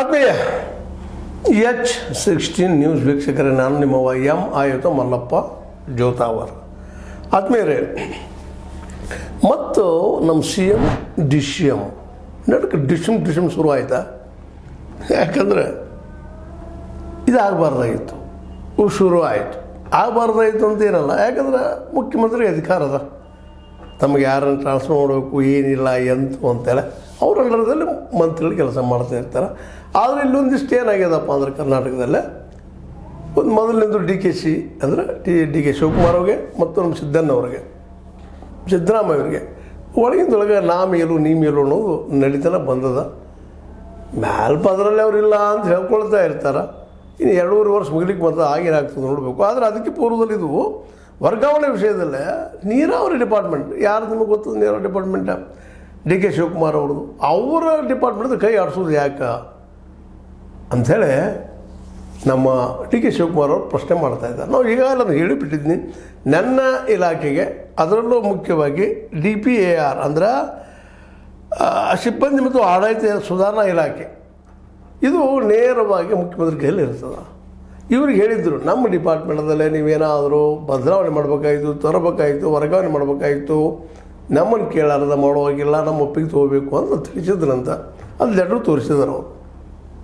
ಆತ್ಮೀಯ H16 news ವೀಕ್ಷಕರೇ, ನಾನು ನಿಮ್ಮವ ಎಂ ಆಯುತ ಮಲ್ಲಪ್ಪ ಜೋತಾವರ್. ಆತ್ಮೀಯರೇ, ಮತ್ತು ನಮ್ಮ ಸಿ ಎಮ್ ಡಿಶಿಯಮ್ ನಡಕ್ಕೆ ಡಿಶಮ್ ಶುರು ಆಯಿತಾ? ಯಾಕಂದರೆ ಇದು ಆಗಬಾರ್ದಾಗಿತ್ತು, ಶುರು ಆಯಿತು. ಆಗಬಾರ್ದಾಯಿತು ಅಂತ ಏನಲ್ಲ, ಯಾಕಂದ್ರೆ ಮುಖ್ಯಮಂತ್ರಿ ಅಧಿಕಾರ ಅದ, ತಮಗೆ ಯಾರನ್ನು ಟ್ರಾನ್ಸ್ಫರ್ ಮಾಡಬೇಕು ಏನಿಲ್ಲ ಎಂತು ಅಂತೇಳಿ ಅವ್ರ ಅಂಡರದಲ್ಲಿ ಮಂತ್ರಿಗಳು ಕೆಲಸ ಮಾಡ್ತಾ ಇರ್ತಾರೆ. ಆದರೆ ಇಲ್ಲೊಂದಿಷ್ಟು ಏನಾಗ್ಯದಪ್ಪ ಅಂದ್ರೆ ಕರ್ನಾಟಕದಲ್ಲೇ ಒಂದು ಮೊದಲಿನಿಂದ DKC ಅಂದರೆ ಡಿ ಕೆ ಶಿವಕುಮಾರ್ ಅವ್ರಿಗೆ ಮತ್ತು ನಮ್ಮ ಸಿದ್ದಣ್ಣವ್ರಿಗೆ, ಸಿದ್ದರಾಮಯ್ಯ ಅವರಿಗೆ ಒಳಗಿಂದೊಳಗೆ ನಾ ಮೇಲು ನೀ ಮೇಲು ಅನ್ನೋದು ನಡೀತಾನೆ ಬಂದದ. ಅದರಲ್ಲಿ ಅವರಿಲ್ಲ ಅಂತ ಹೇಳ್ಕೊಳ್ತಾ ಇರ್ತಾರೆ. ಇನ್ನು 2.5 ವರ್ಷ ಮುಗಿಲಿಕ್ಕೆ ಬಂದ ಆಗೇನಾಗ್ತದೆ ನೋಡಬೇಕು. ಆದರೆ ಅದಕ್ಕೆ ಪೂರ್ವದಲ್ಲಿ ಇದು ವರ್ಗಾವಣೆ ವಿಷಯದಲ್ಲೇ ನೀರಾವರಿ ಡಿಪಾರ್ಟ್ಮೆಂಟ್, ಯಾರು ನಿಮಗೆ ಗೊತ್ತದ ನೀರಾವರಿ ಡಿಪಾರ್ಟ್ಮೆಂಟ DK ಶಿವಕುಮಾರ್ ಅವ್ರದ್ದು, ಅವರ ಡಿಪಾರ್ಟ್ಮೆಂಟ್ ಕೈ ಆಡಿಸೋದು ಯಾಕೆ ಅಂಥೇಳಿ ನಮ್ಮ DK ಶಿವಕುಮಾರ್ ಅವರು ಪ್ರಶ್ನೆ ಮಾಡ್ತಾಯಿದ್ದಾರೆ. ನಾವು ಈಗಾಗಲೇ ನಾನು ಹೇಳಿಬಿಟ್ಟಿದ್ದೀನಿ, ನನ್ನ ಇಲಾಖೆಗೆ ಅದರಲ್ಲೂ ಮುಖ್ಯವಾಗಿ DPAR ಅಂದರೆ ಸಿಬ್ಬಂದಿ ಮತ್ತು ಆಡಳಿತ ಸುಧಾರಣಾ ಇಲಾಖೆ, ಇದು ನೇರವಾಗಿ ಮುಖ್ಯಮಂತ್ರಿ ಕೈಯಲ್ಲಿ ಇರ್ತದೆ. ಇವ್ರಿಗೆ ಹೇಳಿದ್ರು, ನಮ್ಮ ಡಿಪಾರ್ಟ್ಮೆಂಟದಲ್ಲೇ ನೀವೇನಾದರೂ ಬದಲಾವಣೆ ಮಾಡಬೇಕಾಯಿತು, ತರಬೇಕಾಯಿತು, ವರ್ಗಾವಣೆ ಮಾಡಬೇಕಾಯಿತು, ನಮ್ಮನ್ನು ಕೇಳಾರದ ಮಾಡುವಾಗಿಲ್ಲ, ನಮ್ಮ ಒಪ್ಪಿಗೆ ತೊಗೋಬೇಕು ಅಂತ ತಿಳಿಸಿದ್ರಂತ. ಅದು ಲೆಟ್ರು ತೋರಿಸಿದ್ರು ಅವರು.